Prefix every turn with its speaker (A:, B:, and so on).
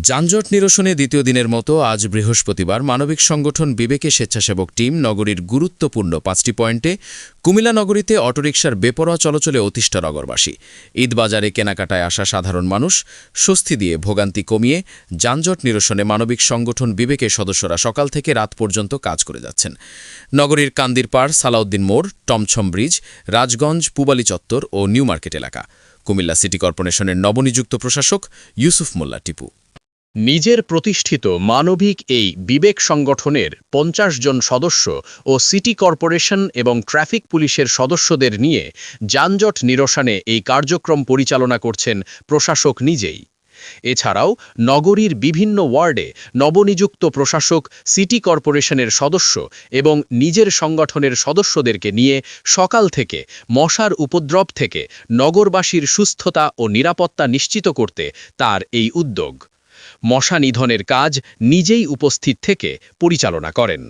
A: যানজট নিরসনে দ্বিতীয় দিনের মতো আজ বৃহস্পতিবার মানবিক সংগঠন বিবেকে স্বেচ্ছাসেবক টিম নগরীর গুরুত্বপূর্ণ 5টি পয়েন্টে কুমিল্লা নগরীতে অটোরিকশার বেপরোয়া চলাচলে অতিষ্ঠ নগরবাসী। ঈদবাজারে কেনাকাটায় আসা সাধারণ মানুষ স্বস্তি দিয়ে ভোগান্তি কমিয়ে যানজট নিরসনে মানবিক সংগঠন বিবেকের সদস্যরা সকাল থেকে রাত পর্যন্ত কাজ করে যাচ্ছেন। নগরীর কান্দিরপাড়, সালাউদ্দিন মোড়, টমছম ব্রিজ, রাজগঞ্জ, পুবালী চত্বর ও নিউ মার্কেট এলাকা। কুমিল্লা সিটি কর্পোরেশনের নবনিযুক্ত প্রশাসক ইউসুফ মোল্লা টিপু
B: নিজের প্রতিষ্ঠিত মানবিক এই বিবেক সংগঠনের ৫০ জন সদস্য ও সিটি কর্পোরেশন এবং ট্রাফিক পুলিশের সদস্যদের নিয়ে যানজট নিরসনে এই কার্যক্রম পরিচালনা করছেন প্রশাসক নিজেই। এছাড়াও নগরীর বিভিন্ন ওয়ার্ডে নবনিযুক্ত প্রশাসক, সিটি কর্পোরেশনের সদস্য এবং নিজের সংগঠনের সদস্যদেরকে নিয়ে সকাল থেকে মশার উপদ্রব থেকে নগরবাসীর সুস্থতা ও নিরাপত্তা নিশ্চিত করতে তার এই উদ্যোগ। মশা নিধনের কাজ নিজেই উপস্থিত থেকে পরিচালনা করেন।